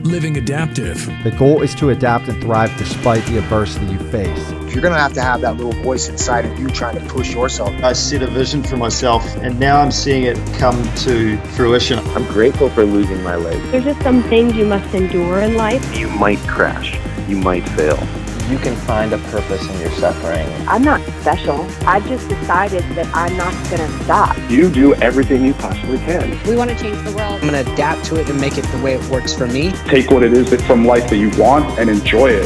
Living Adaptive. The goal is to adapt and thrive despite the adversity you face. You're going to have that little voice inside of you trying to push yourself. I set a vision for myself, and now I'm seeing it come to fruition. I'm grateful for losing my leg. There's just some things you must endure in life. You might crash. You might fail. You can find a purpose in your suffering. I'm not special. I've just decided that I'm not going to stop. You do everything you possibly can. We want to change the world. I'm going to adapt to it and make it the way it works for me. Take what it is from life that you want and enjoy it.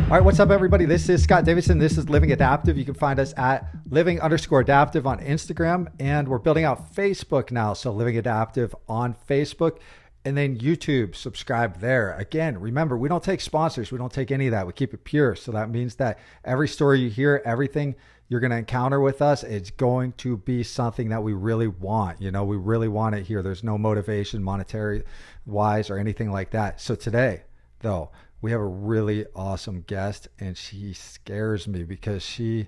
All right, what's up, everybody? This is Scott Davidson. This is Living Adaptive. You can find us at living_adaptive on Instagram, and we're building out Facebook now. So Living Adaptive on Facebook. And then YouTube, subscribe there. Again, remember, we don't take sponsors. We don't take any of that. We keep it pure. So that means that every story you hear, everything you're going to encounter with us, it's going to be something that we really want. You know, we really want it here. There's no motivation, monetary wise or anything like that. So today, though, we have a really awesome guest, and she scares me because she's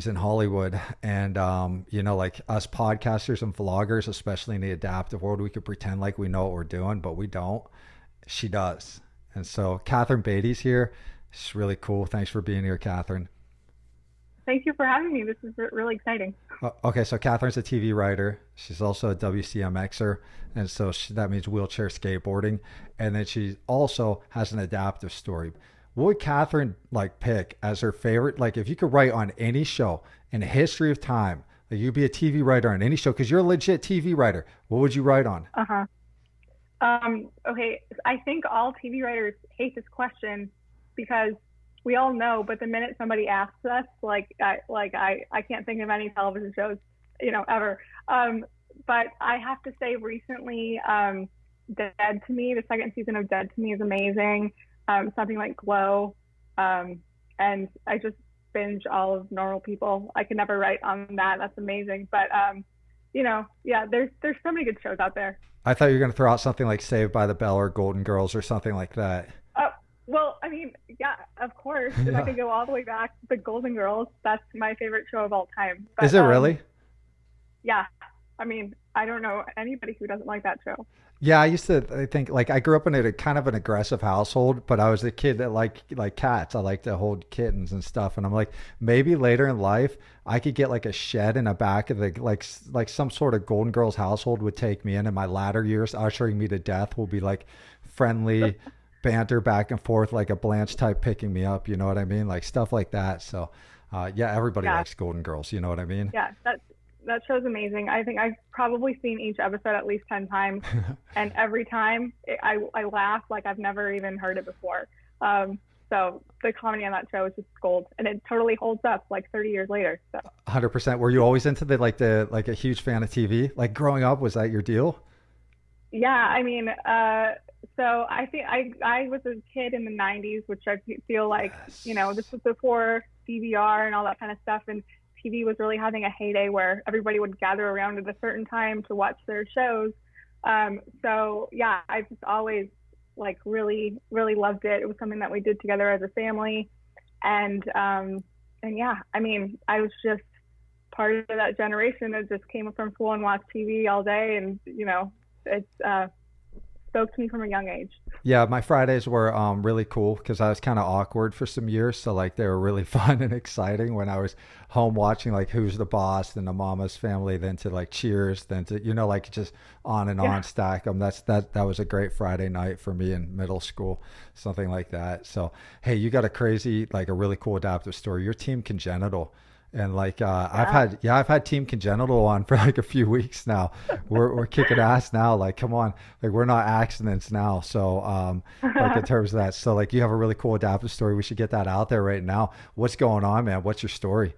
in Hollywood, and you know, like us podcasters and vloggers, especially in the adaptive world, we could pretend like we know what we're doing, but we don't. She does. And so Katherine Beattie's here. She's really cool. Thanks for being here, Katherine. Thank you for having me. This is really exciting. Okay, so Katherine's a TV writer. She's also a WCMXer, and so that means wheelchair skateboarding. And then she also has an adaptive story. What would Katherine pick as her favorite? Like, if you could write on any show in the history of time, like you'd be a TV writer on any show because you're a legit TV writer. What would you write on? Okay, I think all TV writers hate this question because we all know, but the minute somebody asks us, I can't think of any television shows, ever. But I have to say, recently, Dead to Me, the second season of Dead to Me is amazing. Something like Glow, and I just binge all of Normal People. I could never write on that. That's amazing. But there's so many good shows out there. I thought you were going to throw out something like Saved by the Bell or Golden Girls or something like that. Well, I mean, yeah, of course. If I could go all the way back to the Golden Girls, that's my favorite show of all time. But, is it really? Yeah. I mean, I don't know anybody who doesn't like that show. Yeah, I think I grew up in a kind of an aggressive household, but I was a kid that liked cats. I liked to hold kittens and stuff. And I'm like, maybe later in life I could get like a shed in the back of the like some sort of Golden Girls household would take me in my latter years, ushering me to death will be like friendly banter back and forth, like a Blanche type picking me up. You know what I mean? Like stuff like that. So yeah, everybody likes Golden Girls. You know what I mean? Yeah, that show's amazing. I think I've probably seen each episode at least 10 times. And every time I laugh like I've never even heard it before. So the comedy on that show is just gold. And it totally holds up like 30 years later. So 100%. Were you always into a huge fan of TV? Like growing up, was that your deal? Yeah, I mean, so I think I was a kid in the 90s, which I feel like, this was before DVR and all that kind of stuff. And TV was really having a heyday where everybody would gather around at a certain time to watch their shows. So yeah, I just always really, really loved it. It was something that we did together as a family. And yeah, I mean, I was just part of that generation that just came from school and watched TV all day. And, it's spoke to me from a young age. Yeah, my Fridays were really cool because I was kind of awkward for some years. So they were really fun and exciting when I was home watching Who's the Boss, then the Mama's Family, then to Cheers, then to just on and on stack them. That was a great Friday night for me in middle school, something like that. So hey, you got a crazy a really cool adaptive story. Your Team Congenital. And I've had Team Congenital on for a few weeks now. We're kicking ass now. Come on, we're not accidents now. So in terms of that, so you have a really cool adaptive story. We should get that out there right now. What's going on, man? What's your story?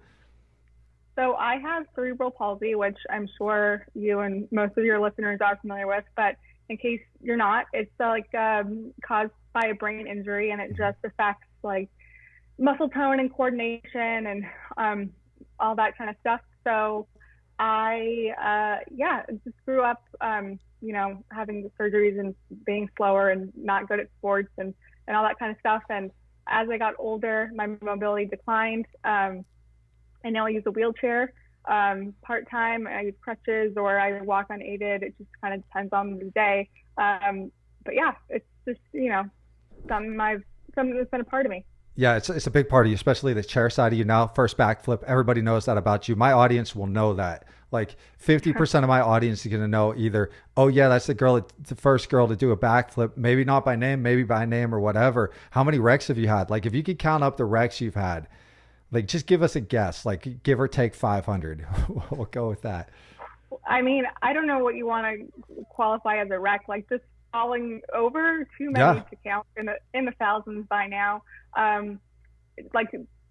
So I have cerebral palsy, which I'm sure you and most of your listeners are familiar with. But in case you're not, it's caused by a brain injury, and it just affects muscle tone and coordination and all that kind of stuff. So I just grew up having the surgeries and being slower and not good at sports and all that kind of stuff. And as I got older, my mobility declined. I now use a wheelchair. part-time. I use crutches or I walk unaided. It just kind of depends on the day. But yeah, it's just, something that's been a part of me. Yeah, it's a big part of you, especially the chair side of you now. First backflip, everybody knows that about you. My audience will know that. Like 50% of my audience is going to know either, oh yeah, that's the first girl to do a backflip, maybe not by name, maybe by name or whatever. How many wrecks have you had? Like if you could count up the wrecks you've had, like just give us a guess, like give or take 500. We'll go with that. I mean, I don't know what you want to qualify as a wreck, like just falling over, too many to count, in the thousands by now. Like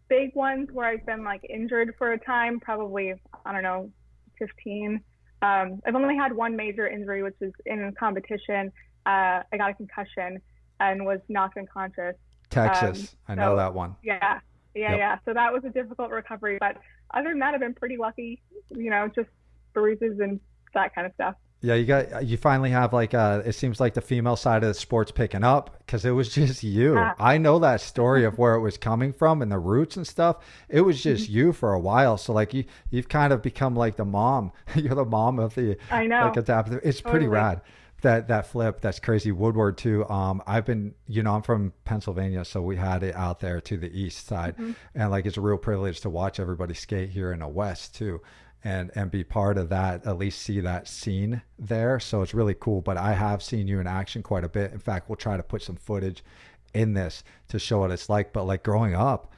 big ones where I've been like injured for a time, probably, I don't know, 15. I've only had one major injury, which was in a competition. I got a concussion and was knocked unconscious. Texas, I know that one. Yeah. So that was a difficult recovery, but other than that, I've been pretty lucky, just bruises and that kind of stuff. Yeah, you finally have like it seems like the female side of the sport's picking up, because it was just you. I know that story of where it was coming from and the roots and stuff. It was just you for a while. So like you've kind of become like the mom. You're the mom of the like adaptive. It's pretty rad. That flip, that's crazy. Woodward too. I've been, I'm from Pennsylvania, so we had it out there to the east side, and like it's a real privilege to watch everybody skate here in the west too. And be part of that, at least see that scene there. So it's really cool. But I have seen you in action quite a bit. In fact, we'll try to put some footage in this to show what it's like. But like growing up,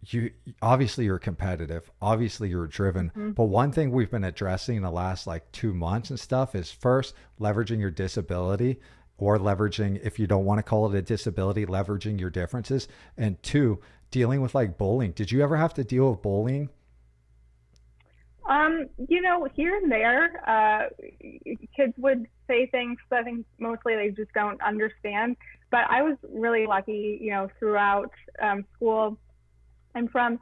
you obviously you're competitive, obviously you're driven. But one thing we've been addressing in the last like 2 months and stuff is first leveraging your disability, or leveraging, if you don't want to call it a disability, leveraging your differences. And two, dealing with like bullying. Did you ever have to deal with bullying? Here and there, kids would say things that I think mostly they just don't understand. But I was really lucky, throughout school. I'm from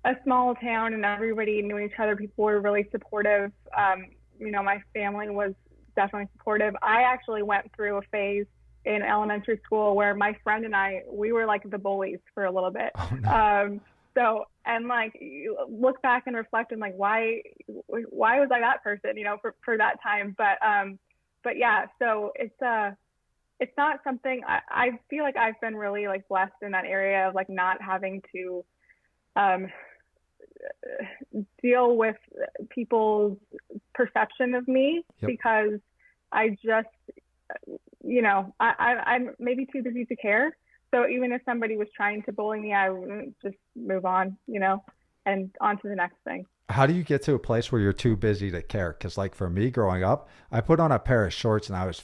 a small town and everybody knew each other. People were really supportive. My family was definitely supportive. I actually went through a phase in elementary school where my friend and we were like the bullies for a little bit. Oh, no. So, and like you look back and reflect and like, why was I that person, for that time? But yeah, so it's not something I feel like I've been really like blessed in that area of like not having to, deal with people's perception of me, because I just, I'm maybe too busy to care. So even if somebody was trying to bully me, I wouldn't, just move on, and on to the next thing. How do you get to a place where you're too busy to care? Because like for me growing up, I put on a pair of shorts and I was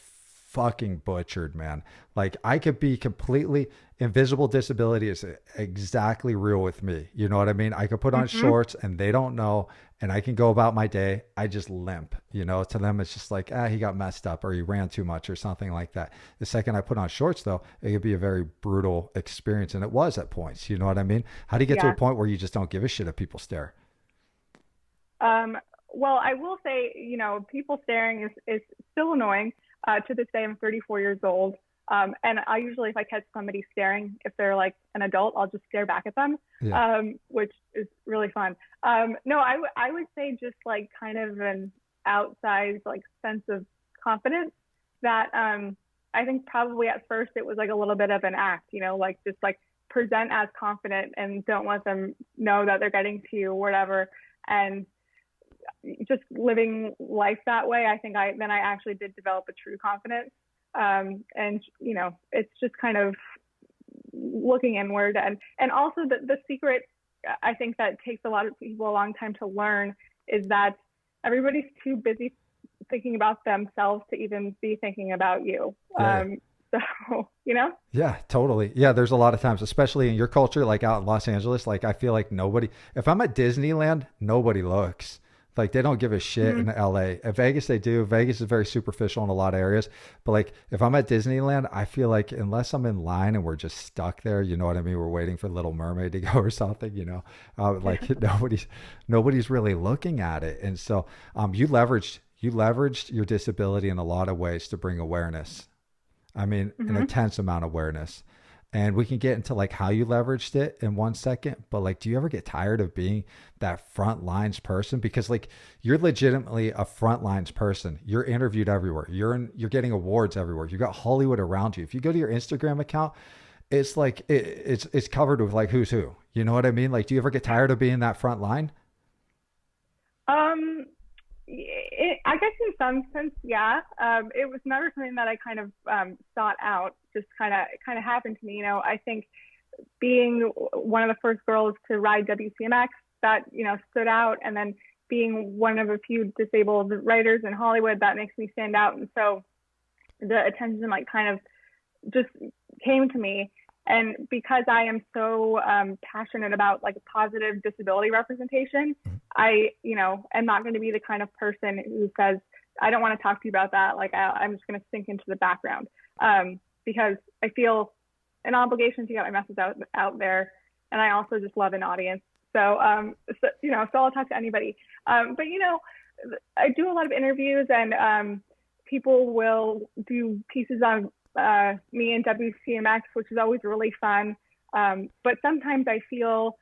fucking butchered, man. Like I could be completely invisible. Disability is exactly real with me. You know what I mean? I could put on shorts and they don't know, and I can go about my day. I just limp, to them. It's just like, he got messed up or he ran too much or something like that. The second I put on shorts though, it could be a very brutal experience. And it was at points, you know what I mean? How do you get to a point where you just don't give a shit if people stare? Well, I will say, people staring is still annoying. To this day, I'm 34 years old. And I usually, if I catch somebody staring, if they're like an adult, I'll just stare back at them, which is really fun. No, I would say just like kind of an outsized like sense of confidence that I think probably at first it was like a little bit of an act, like just like present as confident and don't let them know that they're getting to you or whatever. And just living life that way, I think I actually did develop a true confidence. And it's just kind of looking inward, and also the secret, I think that takes a lot of people a long time to learn, is that everybody's too busy thinking about themselves to even be thinking about you. So, Yeah, totally. Yeah. There's a lot of times, especially in your culture, like out in Los Angeles, like I feel like if I'm at Disneyland, nobody looks. Like they don't give a shit in LA. At Vegas, they do. Vegas is very superficial in a lot of areas. But like if I'm at Disneyland, I feel like unless I'm in line and we're just stuck there, you know what I mean? We're waiting for Little Mermaid to go or something, like nobody's really looking at it. And so you leveraged your disability in a lot of ways to bring awareness. I mean, an intense amount of awareness. And we can get into like how you leveraged it in 1 second, but like, do you ever get tired of being that front lines person? Because like, you're legitimately a front lines person. You're interviewed everywhere. You're getting awards everywhere. You got Hollywood around you. If you go to your Instagram account, it's like, it's covered with like who's who, you know what I mean? Like, do you ever get tired of being that front line? I guess in some sense, yeah. It was never something that I kind of sought out. Just kind of happened to me. You know, I think being one of the first girls to ride WCMX, that, you know, stood out, and then being one of a few disabled writers in Hollywood, that makes me stand out. And so the attention like kind of just came to me. And because I am so passionate about like positive disability representation, I, you know, am not going to be the kind of person who says, I don't want to talk to you about that. Like, I'm just going to sink into the background, because I feel an obligation to get my message out there. And I also just love an audience. So, you know, so I'll talk to anybody. But, you know, I do a lot of interviews, and people will do pieces on me and WCMX, which is always really fun. But sometimes I feel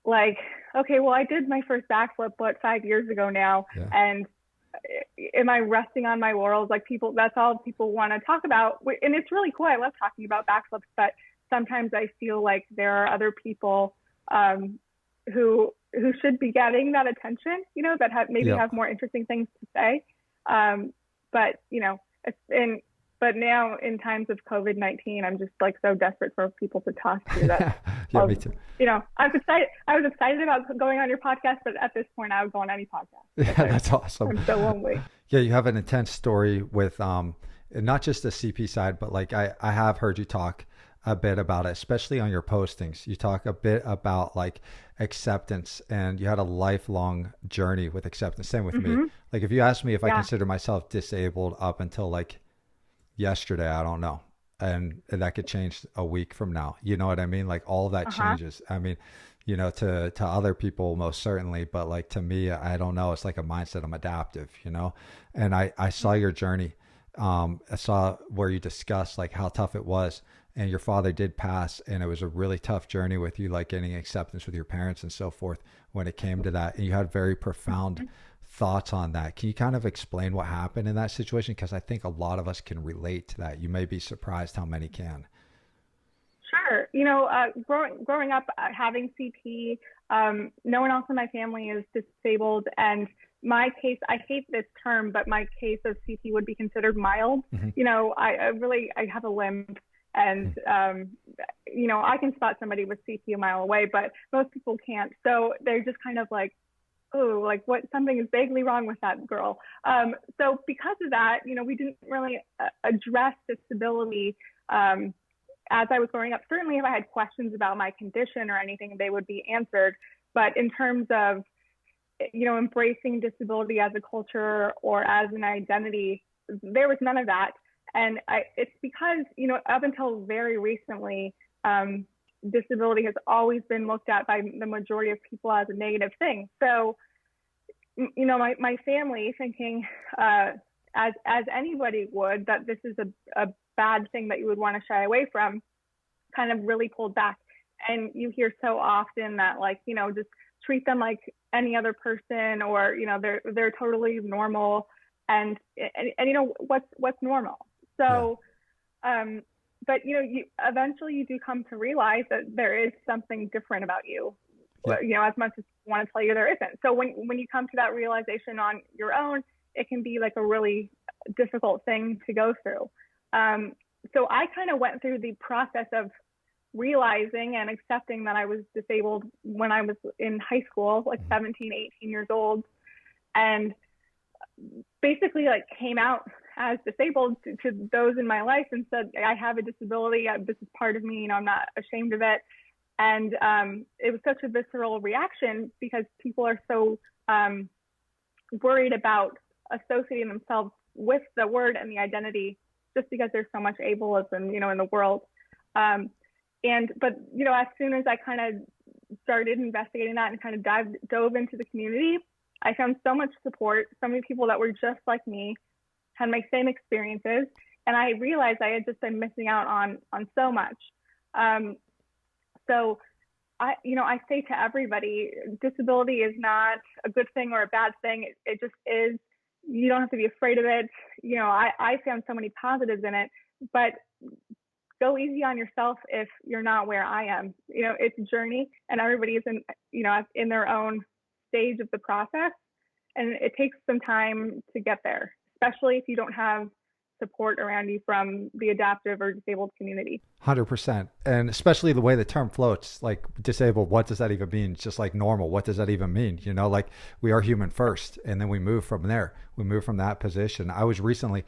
like, okay, well, I did my first backflip, 5 years ago now. Yeah. And am I resting on my laurels? Like, people, that's all people want to talk about. And it's really cool. I love talking about backflips, but sometimes I feel like there are other people who should be getting that attention, you know, that have more interesting things to say. But, you know, but now in times of COVID-19, I'm just like so desperate for people to talk to that. Yeah, me too. You know, I was excited about going on your podcast, but at this point I would go on any podcast. Yeah, that's awesome. I'm so lonely. Yeah, you have an intense story with not just the CP side, but like I have heard you talk a bit about it, especially on your postings. You talk a bit about like acceptance, and you had a lifelong journey with acceptance. Same with me. Like, if you ask me if I consider myself disabled up until like yesterday, I don't know, and that could change a week from now, you know what I mean? Like, all of that changes. I mean, you know, to other people most certainly, but like to me, I don't know, it's like a mindset. I'm adaptive, you know. And I saw your journey. I saw where you discussed like how tough it was, and your father did pass, and it was a really tough journey with you, like getting acceptance with your parents and so forth when it came to that. And you had very profound thoughts on that. Can you kind of explain what happened in that situation? Because I think a lot of us can relate to that. You may be surprised how many can. Sure. You know, growing up having CP, no one else in my family is disabled, and my case, I hate this term, but my case of CP would be considered mild. You know, I have a limp, and you know, I can spot somebody with CP a mile away, but most people can't. So they're just kind of like, oh, like something is vaguely wrong with that girl. So because of that, you know, we didn't really address disability as I was growing up. Certainly if I had questions about my condition or anything, they would be answered. But in terms of, you know, embracing disability as a culture or as an identity, there was none of that. And it's because, you know, up until very recently, disability has always been looked at by the majority of people as a negative thing. So, you know, my family thinking, as anybody would, that this is a bad thing that you would want to shy away from, kind of really pulled back. And you hear so often that, like, you know, just treat them like any other person, or, you know, they're totally normal. And you know, what's normal? So, but, you know, eventually you do come to realize that there is something different about you, you know, as much as you want to tell you there isn't. So when you come to that realization on your own, it can be like a really difficult thing to go through. So I kind of went through the process of realizing and accepting that I was disabled when I was in high school, like 17, 18 years old, and basically like came out as disabled to those in my life and said, I have a disability. This is part of me. You know, I'm not ashamed of it. And it was such a visceral reaction because people are so worried about associating themselves with the word and the identity just because there's so much ableism, you know, in the world. But, you know, as soon as I kind of started investigating that and kind of dove into the community, I found so much support, so many people that were just like me, had my same experiences, and I realized I had just been missing out on so much. So I say to everybody, disability is not a good thing or a bad thing. It just is. You don't have to be afraid of it. I found so many positives in it, but go easy on yourself if you're not where I am. It's a journey, and everybody's in their own stage of the process, and it takes some time to get there, especially if you don't have support around you from the adaptive or disabled community. 100%. And especially the way the term floats, like disabled, what does that even mean? It's just like normal. What does that even mean? Like we are human first, and then we move from there. We move from that position. I was recently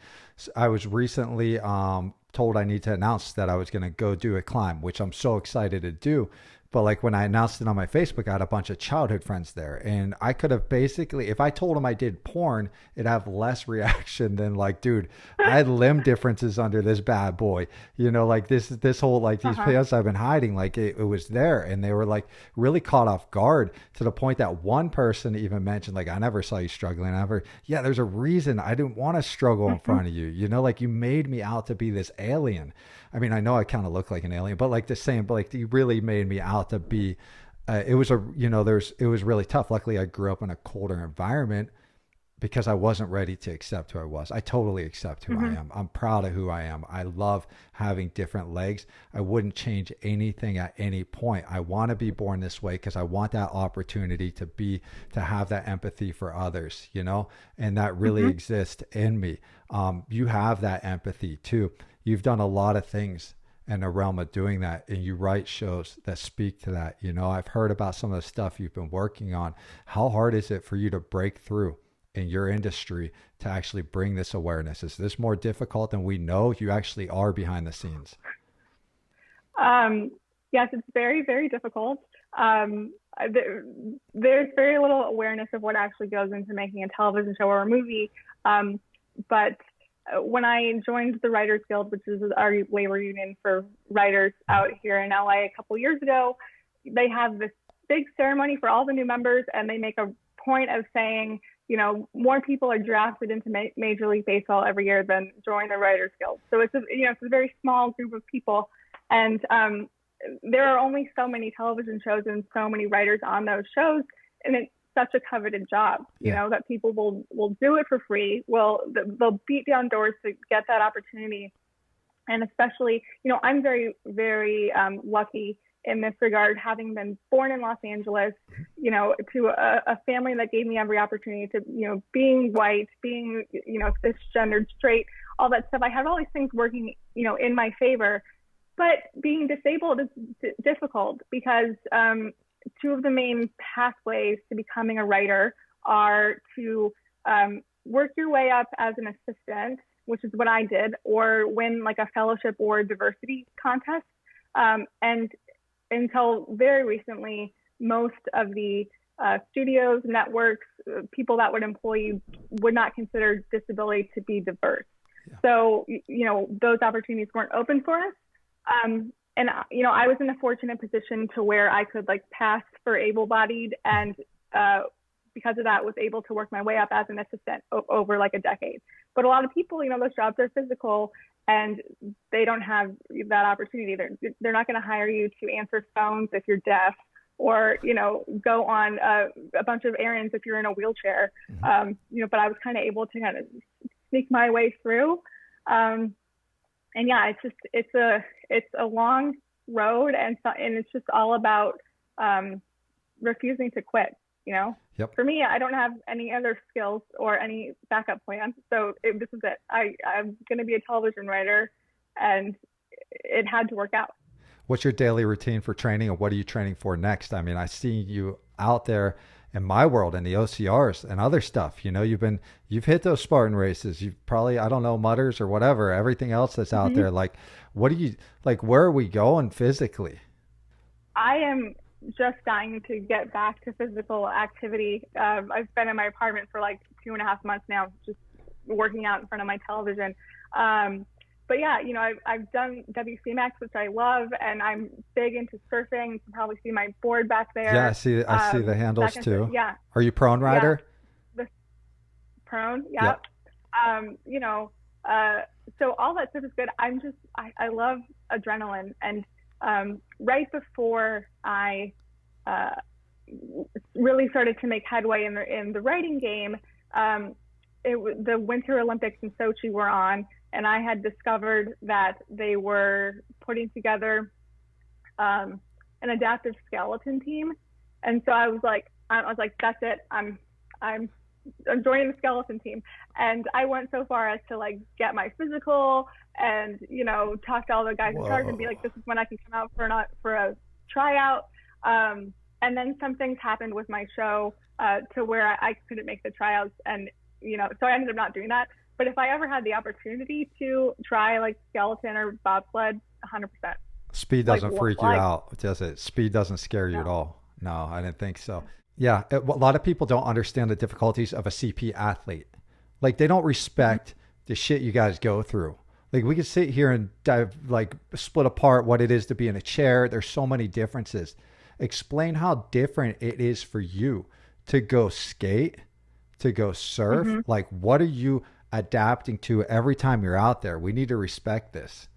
told I need to announce that I was going to go do a climb, which I'm so excited to do. But like when I announced it on my Facebook, I had a bunch of childhood friends there, and I could have basically, if I told them I did porn, it'd have less reaction than like, dude, I had limb differences under this bad boy. Like this whole, like these pants I've been hiding, like it was there, and they were like really caught off guard to the point that one person even mentioned, like, I never saw you struggling. Yeah, there's a reason I didn't want to struggle in front of you. Like you made me out to be this alien. I mean, I know I kind of look like an alien, but like the same, but like you really made me out to be, it was really tough. Luckily I grew up in a colder environment because I wasn't ready to accept who I was. I totally accept who I am. I'm proud of who I am. I love having different legs. I wouldn't change anything at any point. I want to be born this way because I want that opportunity to have that empathy for others, and that really exists in me. You have that empathy too. You've done a lot of things in the realm of doing that, and you write shows that speak to that. I've heard about some of the stuff you've been working on. How hard is it for you to break through in your industry to actually bring this awareness? Is this more difficult than we know? You actually are behind the scenes. Yes, it's very, very difficult. There's very little awareness of what actually goes into making a television show or a movie. But when I joined the Writers Guild, which is our labor union for writers out here in LA a couple years ago, they have this big ceremony for all the new members, and they make a point of saying, more people are drafted into Major League Baseball every year than join the Writers Guild. So it's a very small group of people, and there are only so many television shows and so many writers on those shows, and it's such a coveted job, that people will do it for free. They'll beat down doors to get that opportunity. And especially, I'm very, very lucky in this regard, having been born in Los Angeles, to a family that gave me every opportunity to, being white, being, cisgendered, straight, all that stuff. I had all these things working, in my favor, but being disabled is difficult because, two of the main pathways to becoming a writer are to work your way up as an assistant, which is what I did, or win like a fellowship or diversity contest. And until very recently, most of the studios, networks, people that would employ you would not consider disability to be diverse. Yeah. So, those opportunities weren't open for us. And, I was in a fortunate position to where I could pass for able-bodied, and because of that was able to work my way up as an assistant over a decade. But a lot of people, those jobs are physical and they don't have that opportunity. They're not going to hire you to answer phones if you're deaf, or, go on a bunch of errands if you're in a wheelchair. But I was kind of able to kind of sneak my way through. And yeah, it's a long road, and it's just all about refusing to quit. Yep. For me, I don't have any other skills or any backup plans, so this is it. I'm going to be a television writer, and it had to work out. What's your daily routine for training, and what are you training for next? I mean, I see you out there in my world and the OCRs and other stuff. You've hit those Spartan races. You've probably, I don't know, mutters or whatever, everything else that's out there. What do you, where are we going physically? I am just dying to get back to physical activity. I've been in my apartment for 2.5 months now, just working out in front of my television. But yeah, I've done WCMX, which I love, and I'm big into surfing. You can probably see my board back there. Yeah, I see the handles too. Yeah. Are you prone rider? Yeah. The prone, yeah. Yep. So all that stuff is good. I love adrenaline, and right before I really started to make headway in the writing game, the Winter Olympics in Sochi were on, and I had discovered that they were putting together an adaptive skeleton team. And so I was like, that's it. I'm joining the skeleton team. And I went so far as to like get my physical and, you know, talk to all the guys in charge and be like, this is when I can come out for a tryout. And then some things happened with my show to where I couldn't make the tryouts, and, you know, so I ended up not doing that. But if I ever had the opportunity to try like skeleton or bobsled, 100%. Speed doesn't freak you out, does it? Speed doesn't scare you at all. No, I didn't think so. Yeah, a lot of people don't understand the difficulties of a CP athlete. Like, they don't respect the shit you guys go through. Like, we could sit here and split apart what it is to be in a chair. There's so many differences. Explain how different it is for you to go skate, to go surf. Like, what are you adapting to every time you're out there? We need to respect this.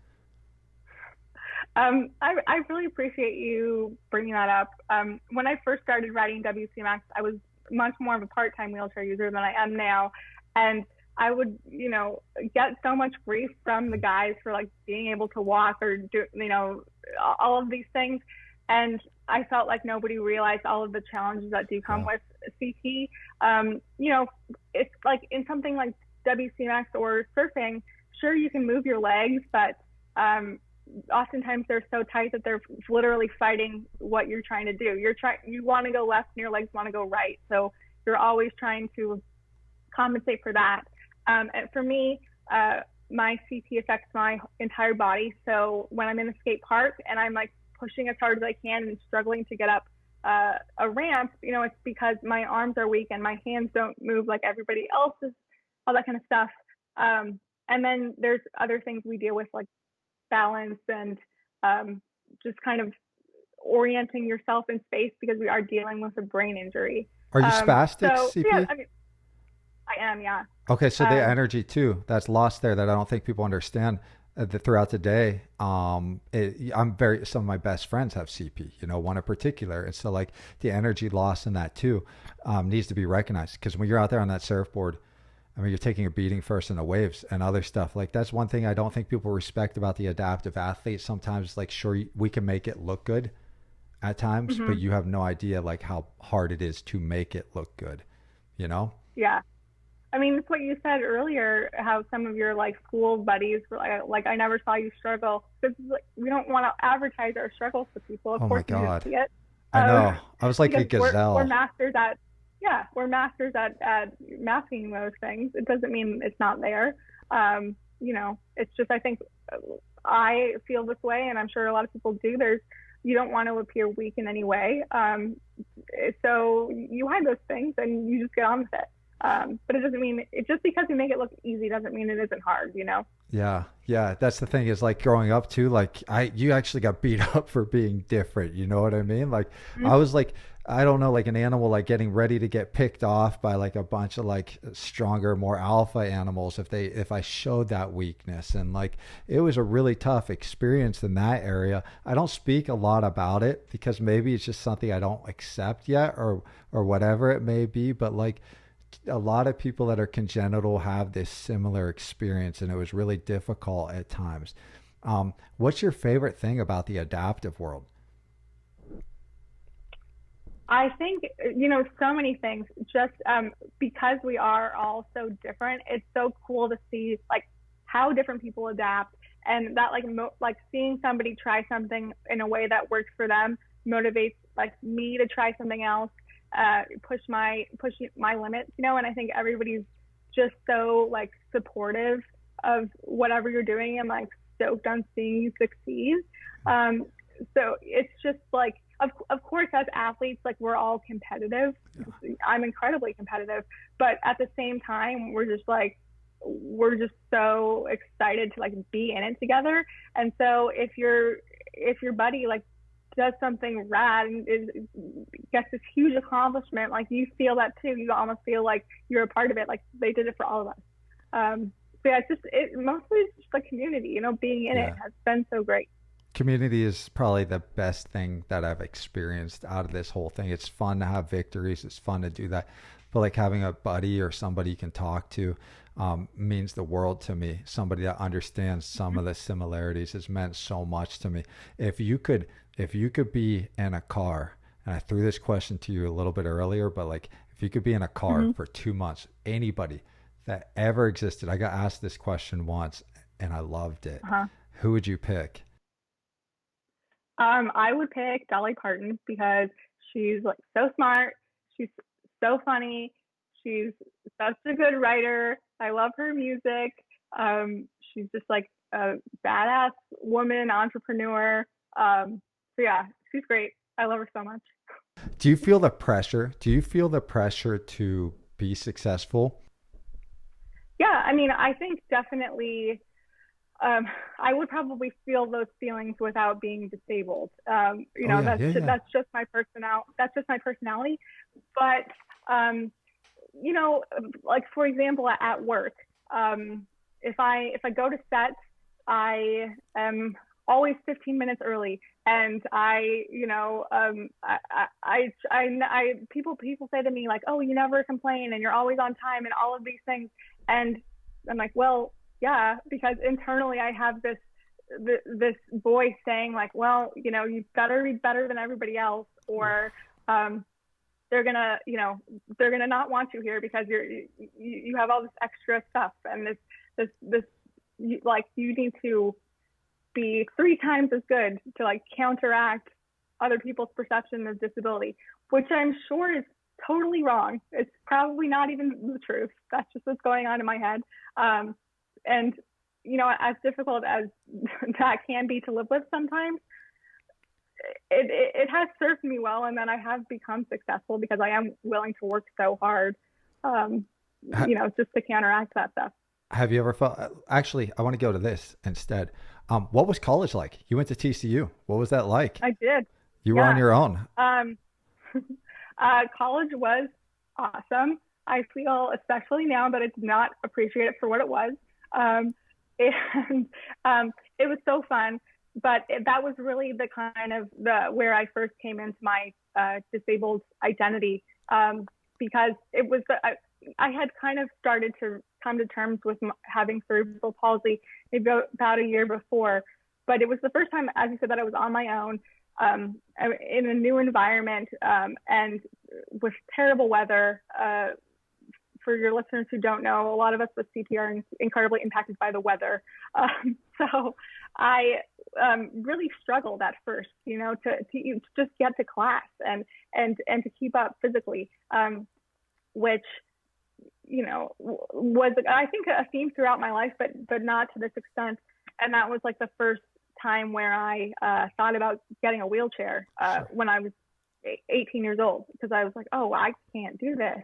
I really appreciate you bringing that up. When I first started writing WCMX, I was much more of a part-time wheelchair user than I am now. And I would, you know, get so much grief from the guys for like being able to walk or do, you know, all of these things. And I felt like nobody realized all of the challenges that do come with CP. You know, it's like in something like WCMX or surfing, sure, you can move your legs, but oftentimes they're so tight that they're literally fighting what you're trying to do. You want to go left and your legs want to go right. So you're always trying to compensate for that. And for me, my CP affects my entire body. So when I'm in the skate park and I'm like pushing as hard as I can and struggling to get up a ramp, you know, it's because my arms are weak and my hands don't move like everybody else's, all that kind of stuff. And then there's other things we deal with, like balance and just kind of orienting yourself in space, because we are dealing with a brain injury. Are you spastic, CP? Yeah, I mean, I am, yeah. Okay, so the energy too that's lost there that I don't think people understand throughout the day. Some of my best friends have CP, you know, one in particular, and so like the energy loss in that too needs to be recognized, because when you're out there on that surfboard, I mean, you're taking a beating first in the waves and other stuff. Like, that's one thing I don't think people respect about the adaptive athlete. Sometimes, like, sure, we can make it look good at times, but you have no idea, like, how hard it is to make it look good, you know? Yeah. I mean, it's what you said earlier, how some of your, like, school buddies were like, I never saw you struggle. Because, like, we don't want to advertise our struggles to people. Of course, you just see it. I know. I was like a gazelle. We're masters at... Yeah, we're masters at masking those things. It doesn't mean it's not there. You know, it's just, I think I feel this way, and I'm sure a lot of people do. You don't want to appear weak in any way. So you hide those things and you just get on with it. But it doesn't mean, just because you make it look easy doesn't mean it isn't hard, you know? Yeah. That's the thing, is like growing up too, like you actually got beat up for being different. You know what I mean? Like I was like, I don't know, like an animal, like getting ready to get picked off by like a bunch of like stronger, more alpha animals if I showed that weakness. And like, it was a really tough experience in that area. I don't speak a lot about it because maybe it's just something I don't accept yet or whatever it may be. But like, a lot of people that are congenital have this similar experience, and it was really difficult at times. What's your favorite thing about the adaptive world? I think, you know, so many things, just because we are all so different. It's so cool to see like how different people adapt, and that like seeing somebody try something in a way that works for them motivates like me to try something else, push my limits, you know. And I think everybody's just so like supportive of whatever you're doing and like stoked on seeing you succeed. So it's just like, of course, as athletes, like we're all competitive. I'm incredibly competitive, but at the same time, we're just so excited to like be in it together. And so if your buddy like does something rad and gets this huge accomplishment, like you feel that too. You almost feel like you're a part of it. Like they did it for all of us. So yeah, it's mostly just the community, you know, being in it has been so great. community is probably the best thing that I've experienced out of this whole thing. It's fun to have victories. It's fun to do that. But like having a buddy or somebody you can talk to means the world to me. Somebody that understands some of the similarities has meant so much to me. If you could be in a car, and I threw this question to you a little bit earlier, but like if you could be in a car for 2 months, anybody that ever existed, I got asked this question once and I loved it. Who would you pick? I would pick Dolly Parton because she's like so smart. She's so funny. She's such a good writer. I love her music. She's just like a badass woman, entrepreneur. So yeah, she's great. I love her so much. Do you feel the pressure? Do you feel the pressure to be successful? Yeah, I mean, I think definitely I would probably feel those feelings without being disabled. That's just my personality. But like for example, at work, if I go to set, I am always 15 minutes early, and people say to me like, oh, you never complain and you're always on time and all of these things, and I'm like, well, yeah, because internally I have this voice saying like, well, you better be better than everybody else, or they're gonna not want you here because you have all this extra stuff, and you need to be 3 times as good to like counteract other people's perception of disability, which I'm sure is totally wrong. It's probably not even the truth. That's just what's going on in my head. And as difficult as that can be to live with sometimes, it has served me well, and then I have become successful because I am willing to work so hard, just to counteract that stuff. Have you ever felt, actually, I want to go to this instead. What was college like? You went to TCU. What was that like? I did. You were on your own. College was awesome. I feel, especially now, that I did not appreciate it for what it was. It was so fun, but that was really the kind of where I first came into my disabled identity, because it was I had kind of started to come to terms with having cerebral palsy maybe about a year before, but it was the first time, as you said, that I was on my own, in a new environment, and with terrible weather. For your listeners who don't know, a lot of us with CP are incredibly impacted by the weather. So I really struggled at first, to just get to class and to keep up physically, which, was, I think, a theme throughout my life, but not to this extent. And that was like the first time where I thought about getting a wheelchair when I was 18 years old, because I was like, oh, I can't do this.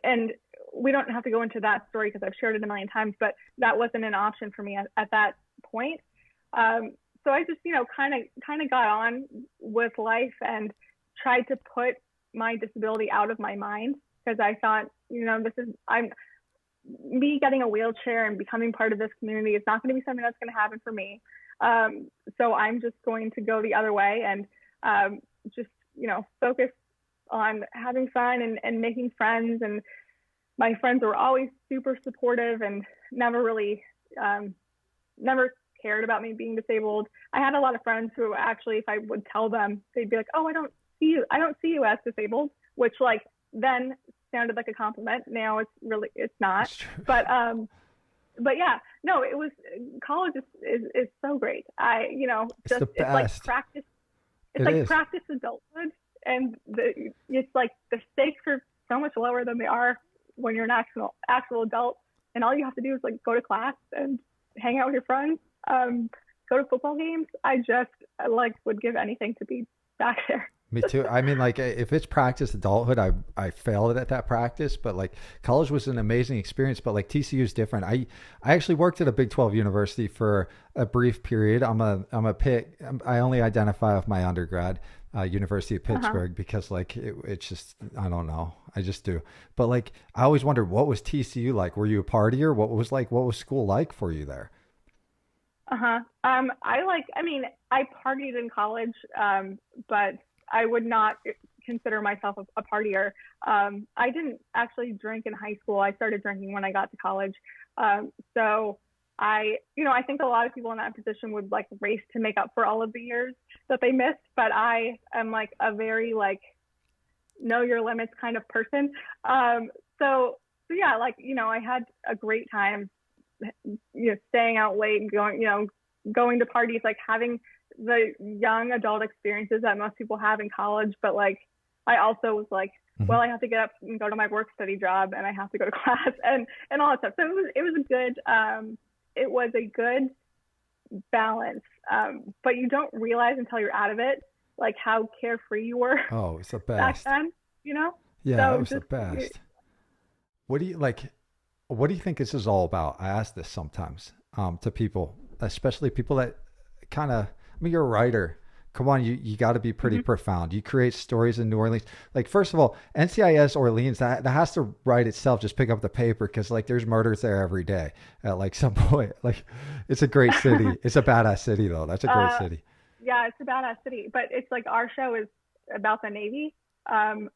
And we don't have to go into that story because I've shared it a million times, but that wasn't an option for me at that point. So I just, kind of got on with life and tried to put my disability out of my mind, because I thought, me getting a wheelchair and becoming part of this community is not going to be something that's going to happen for me. So I'm just going to go the other way and just, focus on having fun and making friends. And my friends were always super supportive and never really, never cared about me being disabled. I had a lot of friends who actually, if I would tell them, they'd be like, oh, I don't see you as disabled, which like then sounded like a compliment. Now it's not. But yeah, no, it was, college is so great. It's like practice. It's like practice adulthood. And it's like the stakes are so much lower than they are when you're an actual adult, and all you have to do is like go to class and hang out with your friends, go to football games. I would give anything to be back there. Me too. I mean, like, if it's practice adulthood, I failed at that practice, but like college was an amazing experience. But like TCU is different. I actually worked at a Big 12 university for a brief period. I'm a Pitt. I only identify with my undergrad, University of Pittsburgh, because like it's just, I don't know, I just do. But like I always wondered, what was TCU like? Were you a partier? What was school like for you there? I partied in college, but I would not consider myself a partier. I didn't actually drink in high school. I started drinking when I got to college. So I think a lot of people in that position would like race to make up for all of the years that they missed. But I am like a very like know your limits kind of person. So yeah, like, I had a great time, staying out late and going to parties, like having the young adult experiences that most people have in college. But like, I also was like, well, I have to get up and go to my work study job, and I have to go to class and all that stuff. So it was a good balance. But you don't realize until you're out of it, like how carefree you were. Oh, it's the Back best. then, Yeah, so it was the best. What do you think this is all about? I ask this sometimes to people, especially people that kind of, you're a writer. Come on, you got to be pretty profound. You create stories in New Orleans. Like, first of all, NCIS Orleans, that has to write itself, just pick up the paper, because like there's murders there every day at like some point. Like, it's a great city. It's a badass city though. That's a great city. Yeah, it's a badass city, but it's like our show is about the Navy. And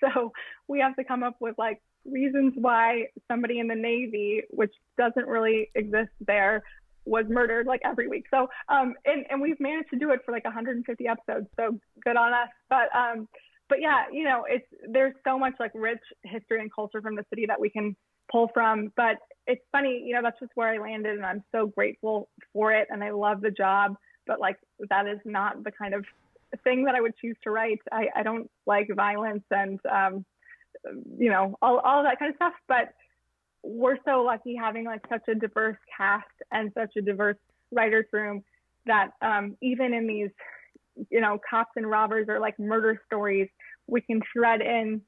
so we have to come up with like reasons why somebody in the Navy, which doesn't really exist there, was murdered like every week. So and we've managed to do it for like 150 episodes, so good on us. But yeah, there's so much like rich history and culture from the city that we can pull from. But it's funny, that's just where I landed, and I'm so grateful for it, and I love the job. But like, that is not the kind of thing that I would choose to write. I don't like violence and all of that kind of stuff. But we're so lucky having like such a diverse cast and such a diverse writers room that even in these, cops and robbers or like murder stories, we can thread in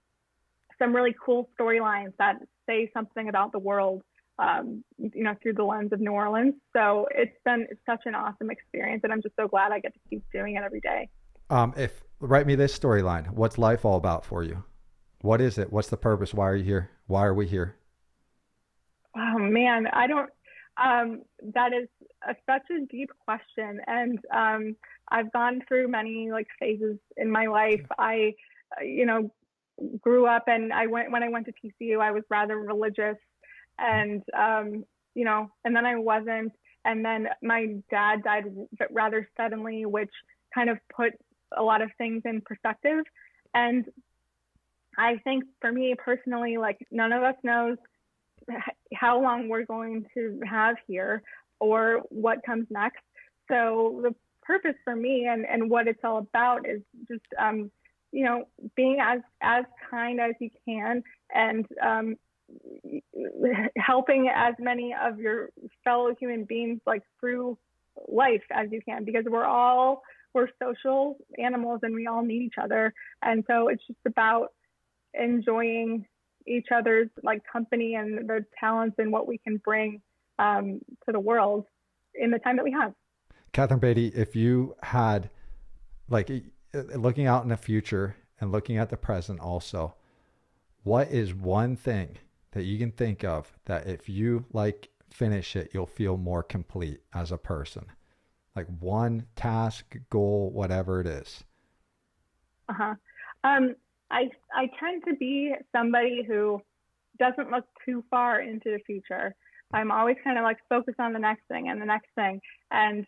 some really cool storylines that say something about the world, through the lens of New Orleans. So it's such an awesome experience, and I'm just so glad I get to keep doing it every day. Write me this storyline. What's life all about for you? What is it? What's the purpose? Why are you here? Why are we here? Oh man, I don't, that is such a deep question. And, I've gone through many like phases in my life. I, grew up, and when I went to TCU, I was rather religious, and, and then I wasn't. And then my dad died rather suddenly, which kind of put a lot of things in perspective. And I think for me personally, like, none of us knows how long we're going to have here or what comes next. So the purpose for me and what it's all about is just, being as kind as you can, and helping as many of your fellow human beings like through life as you can, because we're social animals and we all need each other. And so it's just about enjoying each other's like company and the talents and what we can bring to the world in the time that we have. Katherine Beattie, if you had, like, looking out in the future and looking at the present also, what is one thing that you can think of that if you like finish it, you'll feel more complete as a person? Like one task, goal, whatever it is. I tend to be somebody who doesn't look too far into the future. I'm always kind of like focused on the next thing and the next thing. And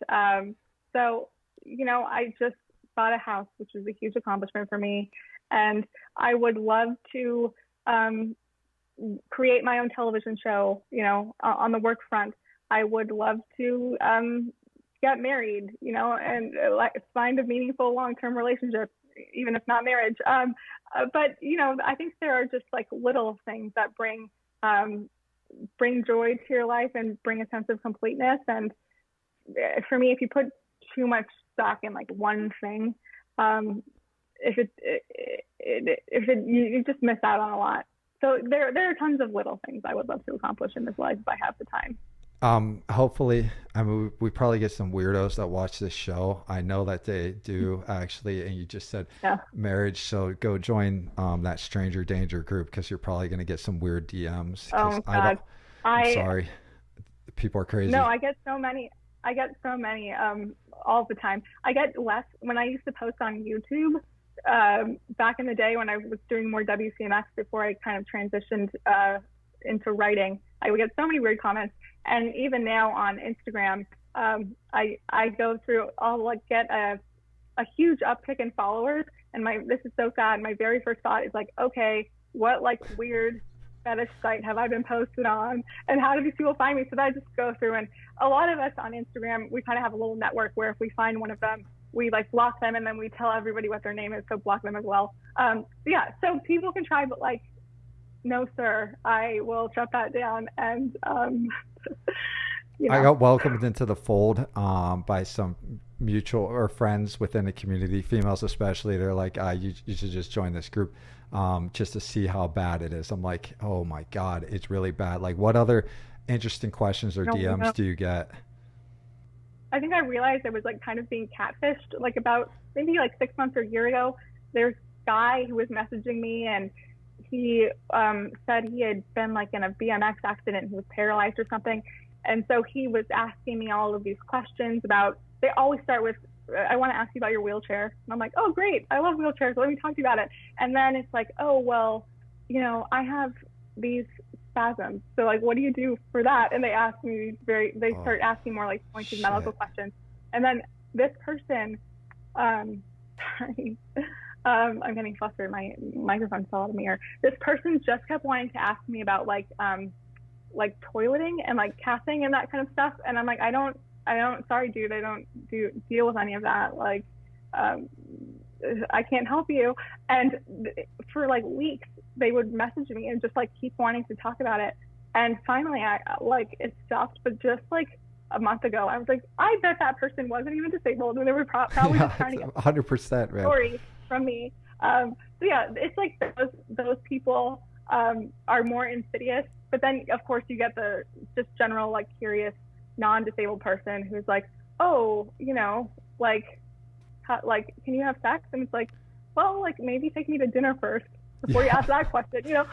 so, I just bought a house, which is a huge accomplishment for me. And I would love to create my own television show, on the work front. I would love to get married, and find a meaningful long-term relationship, even if not marriage. But, I think there are just like little things that bring joy to your life and bring a sense of completeness. And for me, if you put too much stock in like one thing, you just miss out on a lot. So there are tons of little things I would love to accomplish in this life if I have the time. Hopefully, we probably get some weirdos that watch this show. I know that they do actually. And you just said marriage. So go join, that stranger danger group, because you're probably going to get some weird DMs. Oh God. I'm sorry. People are crazy. No, I get so many. I get so many all the time. I get less when I used to post on YouTube back in the day when I was doing more WCMX before I kind of transitioned into writing. I would get so many weird comments, and even now on Instagram, I go through. I'll like get a huge uptick in followers, and this is so sad. My very first thought is like, okay, what like weird fetish site have I been posted on, and how do these people find me? So I just go through, and a lot of us on Instagram, we kind of have a little network where if we find one of them, we like block them, and then we tell everybody what their name is, so block them as well. Yeah, so people can try, but like, no sir, I will shut that down. And I got welcomed into the fold by some mutual or friends within the community, females especially. They're like, you should just join this group just to see how bad it is. I'm like, oh my God, it's really bad. Like, what other interesting questions or DMs do you get? I think I realized I was like kind of being catfished, like about maybe like 6 months or a year ago. There's a guy who was messaging me, and he said he had been like in a BMX accident. He was paralyzed or something. And so he was asking me all of these questions about, they always start with, I want to ask you about your wheelchair. And I'm like, oh, great. I love wheelchairs. Let me talk to you about it. And then it's like, oh, well, you know, I have these spasms. So like, what do you do for that? And they ask me start asking more like pointed medical questions. And then this person, sorry, I'm getting flustered. My microphone fell out of my ear. This person just kept wanting to ask me about like toileting and like cathing and that kind of stuff. And I'm like, I don't, sorry, dude, I don't deal with any of that. Like, I can't help you. And for like weeks, they would message me and just like keep wanting to talk about it. And finally, it stopped. But just like a month ago, I was like, I bet that person wasn't even disabled, and they were probably just trying to get 100%, man. Story from me. So yeah, it's like those people are more insidious. But then, of course, you get the just general, like, curious, non-disabled person who's like, oh, you know, like, can you have sex? And it's like, well, like, maybe take me to dinner first before you ask that question, you know?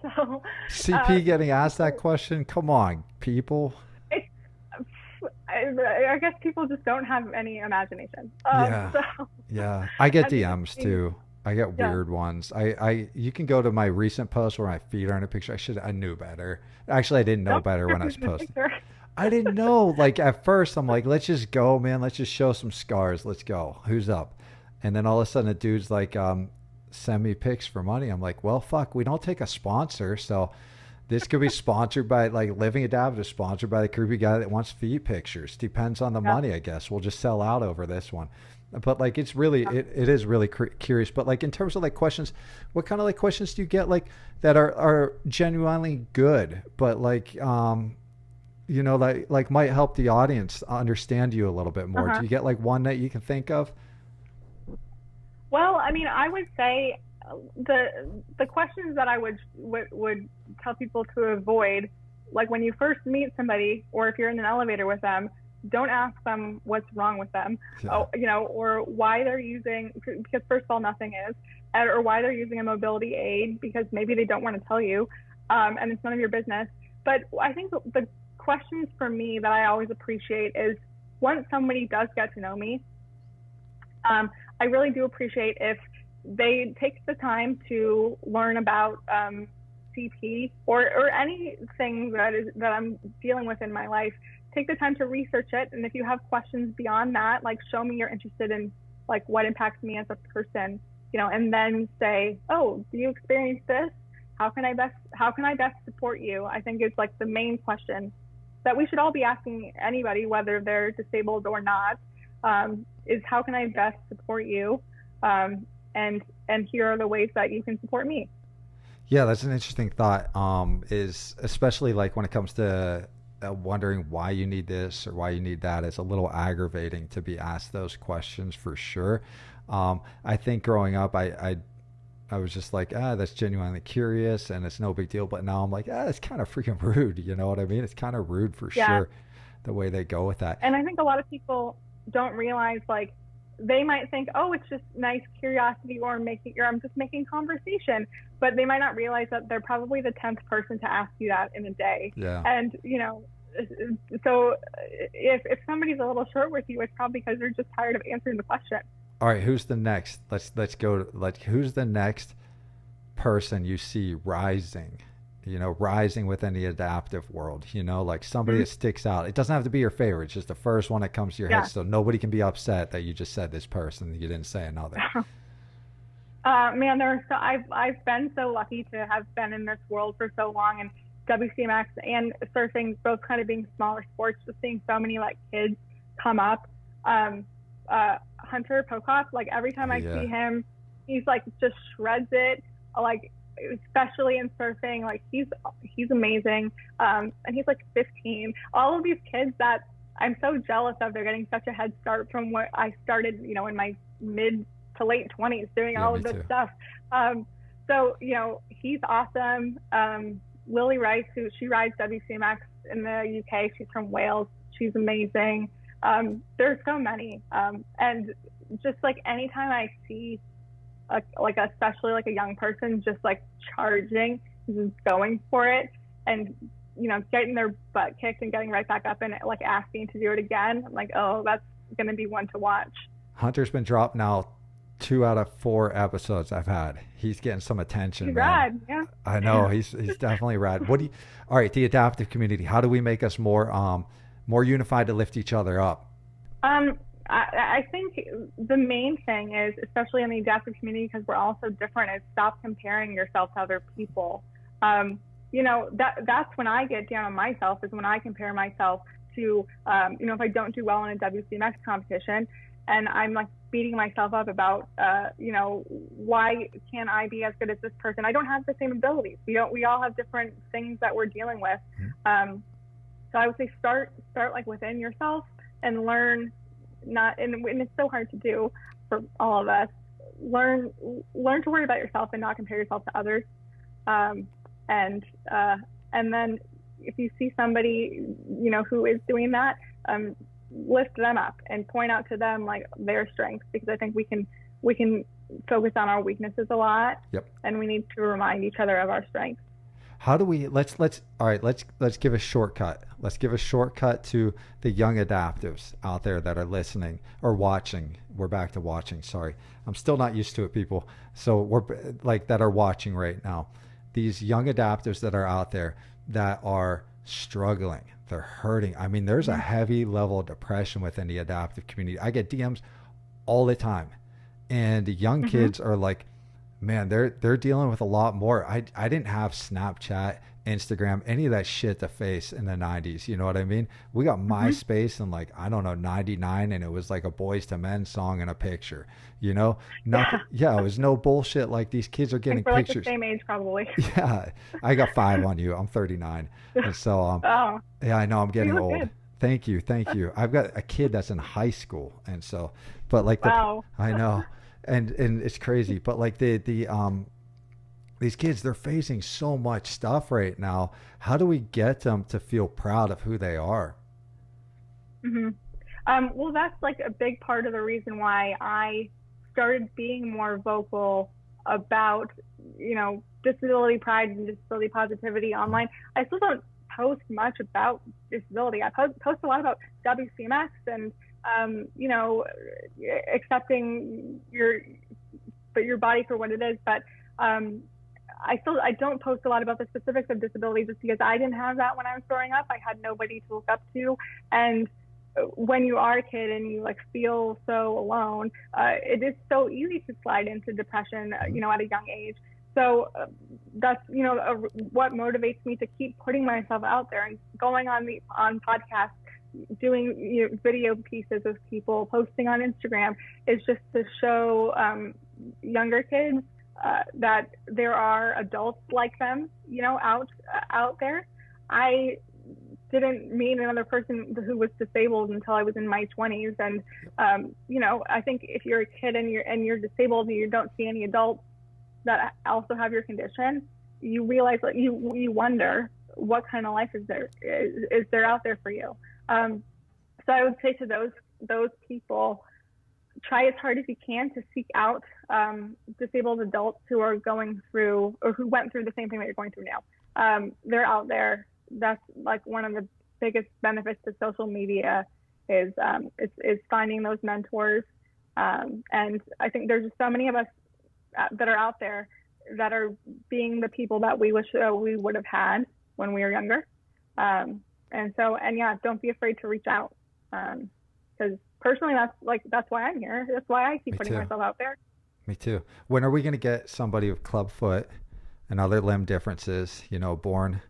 So CP getting asked that question? Come on, people. I guess people just don't have any imagination. Yeah. I get DMs too. I get weird ones. You can go to my recent post where my feet are in a picture. I knew better. Actually, I didn't know better when I was posting. I didn't know. Like at first, I'm like, let's just go, man. Let's just show some scars. Let's go. Who's up? And then all of a sudden, a dude's like, send me pics for money. I'm like, well, fuck. We don't take a sponsor, so this could be sponsored by like Living Adaptive, sponsored by the creepy guy that wants feet pictures. Depends on the money, I guess. We'll just sell out over this one. But like, it's really, it is really curious. But like, in terms of like questions, what kind of like questions do you get like that are genuinely good, but like, you know, like might help the audience understand you a little bit more? Do you get like one that you can think of? Well, I mean, I would say the questions that I would tell people to avoid, like when you first meet somebody, or if you're in an elevator with them, don't ask them what's wrong with them, you know, or why they're using, because first of all, nothing is, or why they're using a mobility aid, because maybe they don't want to tell you, and it's none of your business. But I think the questions for me that I always appreciate is, once somebody does get to know me, I really do appreciate if they take the time to learn about CP or anything that I'm dealing with in my life. Take the time to research it, and if you have questions beyond that, like, show me you're interested in like what impacts me as a person, you know, and then say, oh, do you experience this? How can I best support you? I think it's like the main question that we should all be asking anybody, whether they're disabled or not, is how can I best support you? And here are the ways that you can support me. Yeah, that's an interesting thought. Is especially like when it comes to wondering why you need this or why you need that. It's a little aggravating to be asked those questions for sure. I think growing up, I was just like, that's genuinely curious and it's no big deal. But now I'm like, it's kind of freaking rude. You know what I mean? It's kind of rude for sure, the way they go with that. And I think a lot of people don't realize, like, they might think, oh, it's just nice curiosity, or I'm just making conversation, but they might not realize that they're probably the 10th person to ask you that in a day. Yeah. And, you know, So if somebody's a little short with you, it's probably because they're just tired of answering the question. All right, who's the next? Let's go. Who's the next person you see rising? Rising within the adaptive world. Like somebody that sticks out. It doesn't have to be your favorite. It's just the first one that comes to your head. So nobody can be upset that you just said this person. You didn't say another. Man, I've been so lucky to have been in this world for so long, and WCMX and surfing both kind of being smaller sports, just seeing so many like kids come up. Hunter Pocock, like every time I see him, he's like just shreds it. Like especially in surfing, like he's amazing. And he's like 15. All of these kids that I'm so jealous of, they're getting such a head start from what I started, in my mid to late 20s doing all of this stuff. So, he's awesome. Lily Rice, she rides WCMX in the UK. She's from Wales. She's amazing. There's so many. And just like anytime I see like especially like a young person just like charging, just going for it and, getting their butt kicked and getting right back up and like asking to do it again, I'm like, oh, that's going to be one to watch. Hunter's been dropped now 2 out of 4 episodes I've had. He's getting some attention. He's rad, yeah. I know he's definitely rad. All right, the adaptive community. How do we make us more unified to lift each other up? I think the main thing is, especially in the adaptive community, because we're all so different, is stop comparing yourself to other people. That's when I get down on myself, is when I compare myself to, if I don't do well in a WCMX competition, and I'm like beating myself up about, why can't I be as good as this person? I don't have the same abilities. We all have different things that we're dealing with. So I would say start like within yourself and learn. And it's so hard to do for all of us. Learn to worry about yourself and not compare yourself to others. And then if you see somebody, who is doing that, lift them up and point out to them like their strengths, because I think we can focus on our weaknesses a lot. Yep. And we need to remind each other of our strengths. How do we let's give a shortcut. Let's give a shortcut to the young adaptives out there that are listening or watching. We're back to watching. Sorry. I'm still not used to it, people. So we're like that are watching right now. These young adaptives that are out there that are struggling, they're hurting. I mean, there's a heavy level of depression within the adaptive community. I get DMs all the time, and young kids are like, man, they're dealing with a lot more. I didn't have Snapchat, Instagram, any of that shit to face in the 90s. You know what I mean? We got MySpace in like, I don't know, 99, and it was like a Boys to Men song and a picture. Nothing. Yeah, it was no bullshit. Like these kids are getting we're pictures. Like the same age, probably. Yeah, I got 5 on you. I'm 39, and so yeah, I know I'm getting old. Good. Thank you. I've got a kid that's in high school, and so, but like I know. And it's crazy, but like these kids, they're facing so much stuff right now. How do we get them to feel proud of who they are? Well, that's like a big part of the reason why I started being more vocal about, disability pride and disability positivity online. I still don't post much about disability. I post a lot about WCMX and accepting your body for what it is, but I don't post a lot about the specifics of disability, just because I didn't have that when I was growing up. I had nobody to look up to, and when you are a kid and you like feel so alone, it is so easy to slide into depression, at a young age. So that's what motivates me to keep putting myself out there and going on podcasts, doing video pieces of people, posting on Instagram, is just to show younger kids that there are adults like them, out there. I didn't meet another person who was disabled until I was in my 20s, and I think if you're a kid and you're disabled and you don't see any adults that also have your condition, you realize that you wonder what kind of life is there out there for you. So I would say to those people, try as hard as you can to seek out disabled adults who are going through or who went through the same thing that you're going through now. They're out there. That's like one of the biggest benefits to social media is finding those mentors. And I think there's just so many of us that are out there that are being the people that we wish we would have had when we were younger. And yeah, don't be afraid to reach out. Because personally, that's why I'm here. That's why I keep putting myself out there. Me too. When are we going to get somebody with clubfoot and other limb differences, born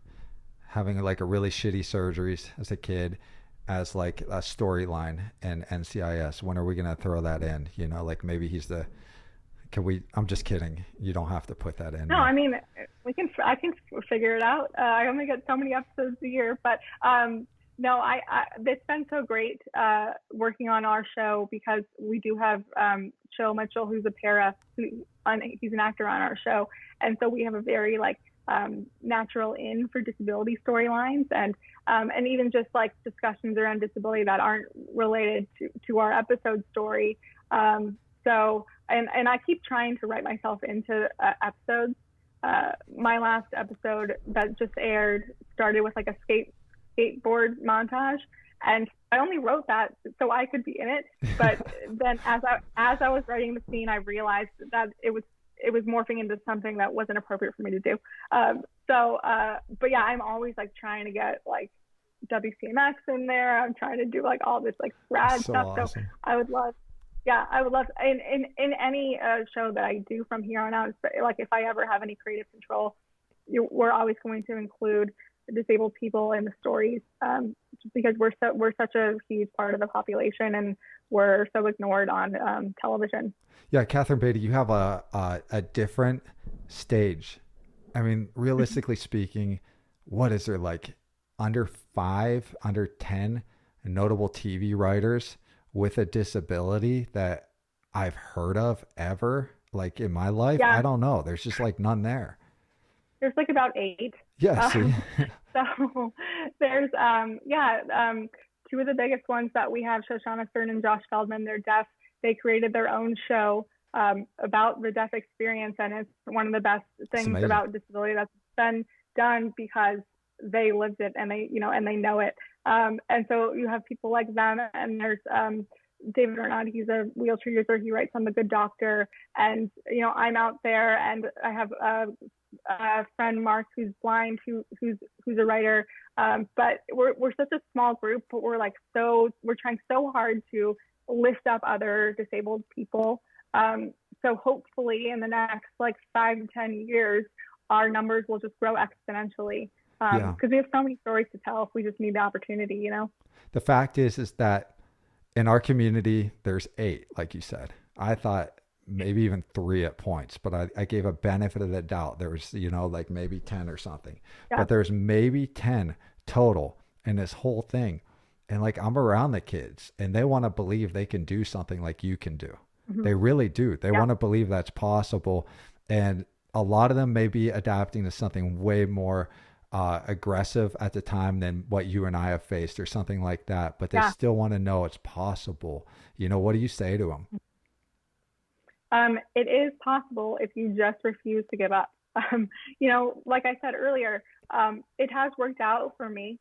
having like a really shitty surgeries as a kid, as like a storyline in NCIS? When are we going to throw that in? Like maybe he's I'm just kidding. You don't have to put that in. No, I mean, I can figure it out. I only get so many episodes a year, but no, it's been so great working on our show, because we do have Joe Mitchell, who's a para, he's an actor on our show. And so we have a very natural in for disability storylines, and even just like discussions around disability that aren't related to our episode story. So I keep trying to write myself into episodes. My last episode that just aired started with like a skateboard montage, and I only wrote that so I could be in it. But then as I was writing the scene, I realized that it was morphing into something that wasn't appropriate for me to do. But yeah, I'm always like trying to get like WCMX in there. I'm trying to do like all this like rad stuff. Awesome. So I would love in any show that I do from here on out, like if I ever have any creative control, we're always going to include disabled people in the stories, because we're such a huge part of the population, and we're so ignored on television. Yeah, Katherine Beattie, you have a different stage. I mean, realistically speaking, what is there, like under 5, under 10 notable TV writers with a disability that I've heard of ever, like in my life? Yeah. I don't know. There's just like none there. There's like about 8. Yeah, see? So there's, two of the biggest ones that we have, Shoshana Stern and Josh Feldman, they're deaf. They created their own show about the deaf experience, and it's one of the best things about disability that's been done, because they lived it and they know it. And so you have people like them, and there's David Arnott, he's a wheelchair user. He writes on The Good Doctor, and I'm out there, and I have a friend, Mark, who's blind, who's a writer. But we're such a small group, but we're trying so hard to lift up other disabled people. So hopefully in the next 5 to 10 years, our numbers will just grow exponentially. Because we have so many stories to tell if we just need the opportunity, The fact is that in our community, there's 8, like you said. I thought maybe even 3 at points, but I gave a benefit of the doubt. There was, maybe 10 or something, but there's maybe 10 total in this whole thing. And I'm around the kids, and they want to believe they can do something like you can do. Mm-hmm. They really do. They want to believe that's possible. And a lot of them may be adapting to something way more aggressive at the time than what you and I have faced, or something like that, but they still want to know it's possible. What do you say to them? It is possible if you just refuse to give up. Like I said earlier, it has worked out for me,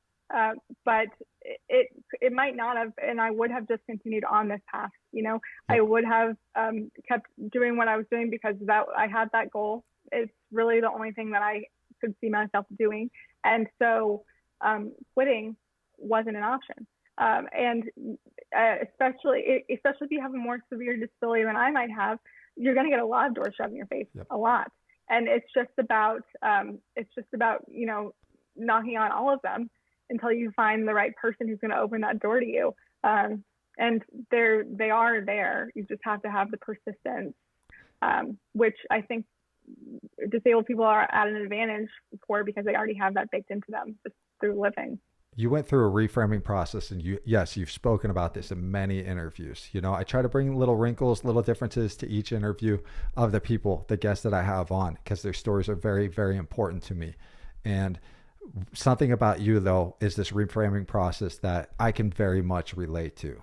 but it might not have, and I would have just continued on this path. I would have kept doing what I was doing, because I had that goal. It's really the only thing that I could see myself doing, and so quitting wasn't an option. And especially if you have a more severe disability than I might have, you're going to get a lot of doors shoved in your face, a lot. And it's just about knocking on all of them until you find the right person who's going to open that door to you. And they are there. You just have to have the persistence, which I think disabled people are at an advantage for, because they already have that baked into them just through living. You went through a reframing process, and you've spoken about this in many interviews. I try to bring little wrinkles, little differences to each interview of the guests that I have on, because their stories are very, very important to me. And something about you, though, is this reframing process that I can very much relate to.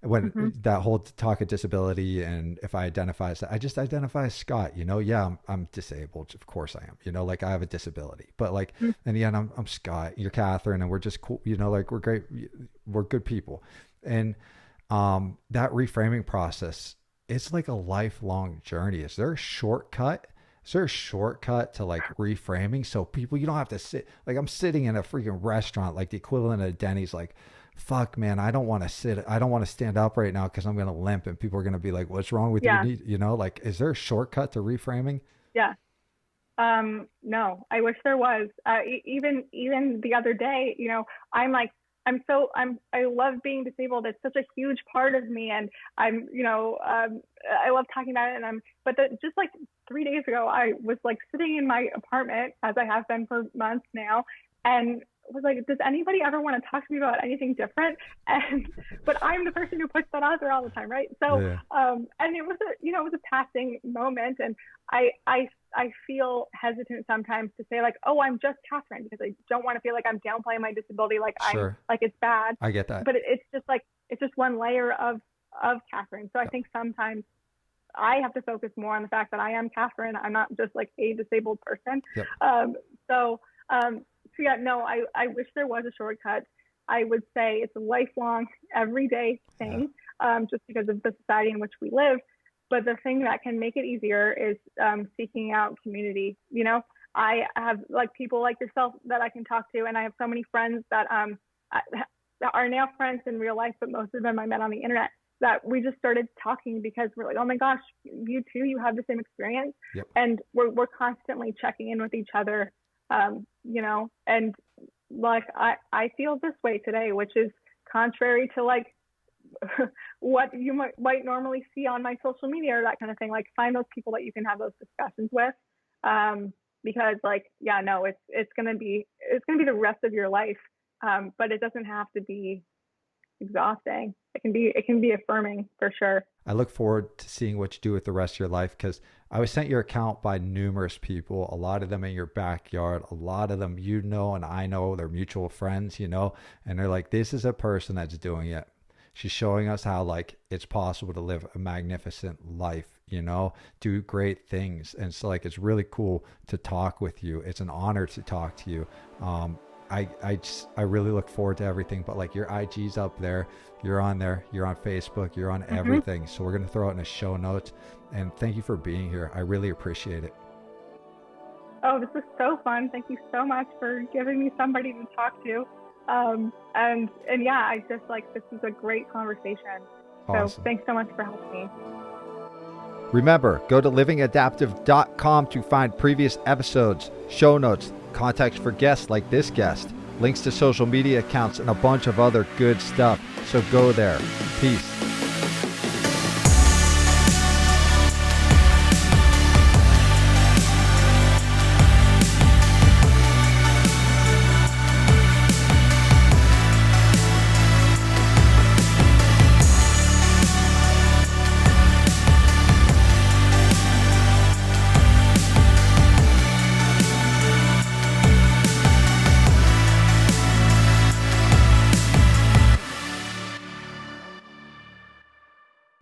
when that whole talk of disability, and if I identify as that, I just identify as Scott, you know. Yeah, I'm disabled, of course I am, you know, like I have a disability, but like in the end, I'm Scott, you're Catherine, and we're just cool, you know, like we're great, we're good people. And that reframing process, it's like a lifelong journey. Is there a shortcut? Is there a shortcut to like reframing, so people, you don't have to sit, like I'm sitting in a freaking restaurant, like the equivalent of Denny's, like, fuck, man, I don't want to sit. I don't want to stand up right now because I'm going to limp and people are going to be like, what's wrong with you? You know, like, is there a shortcut to reframing? Yeah. No, I wish there was. Even the other day, you know, I love being disabled. It's such a huge part of me. And I'm, you know, I love talking about it. But just like 3 days ago, I was like sitting in my apartment, as I have been for months now, and was like, does anybody ever want to talk to me about anything different? But I'm the person who puts that out there all the time, right? So, and it was a passing moment, and I feel hesitant sometimes to say like, oh, I'm just Catherine, because I don't want to feel like I'm downplaying my disability, like I'm like it's bad. I get that, but it's just one layer of Catherine. So I think sometimes I have to focus more on the fact that I am Catherine. I'm not just like a disabled person. So yeah, no, I wish there was a shortcut. I would say it's a lifelong, everyday thing, just because of the society in which we live. But the thing that can make it easier is seeking out community. You know, I have like people like yourself that I can talk to, and I have so many friends that are now friends in real life, but most of them I met on the internet, that we just started talking because we're like, oh my gosh, you too, you have the same experience. And we're constantly checking in with each other. You know, and like I feel this way today, which is contrary to like what you might normally see on my social media or that kind of thing. Like, find those people that you can have those discussions with, because like, yeah, no, it's gonna be the rest of your life, but it doesn't have to be exhausting. It can be affirming for sure. I look forward to seeing what you do with the rest of your life, because I was sent your account by numerous people, a lot of them in your backyard, a lot of them you know and I know, they're mutual friends, you know, and they're like, this is a person that's doing it. She's showing us how like it's possible to live a magnificent life, you know, do great things. And so like, it's really cool to talk with you. It's an honor to talk to you. I really look forward to everything, but like your IG's up there, you're on Facebook, you're on everything. So we're going to throw it in the show notes, and thank you for being here. I really appreciate it. Oh, this was so fun. Thank you so much for giving me somebody to talk to. And yeah, I just like, this is a great conversation. Awesome. So thanks so much for helping me. Remember, go to livingadaptive.com to find previous episodes, show notes, contacts for guests like this guest, links to social media accounts, and a bunch of other good stuff. So go there. Peace.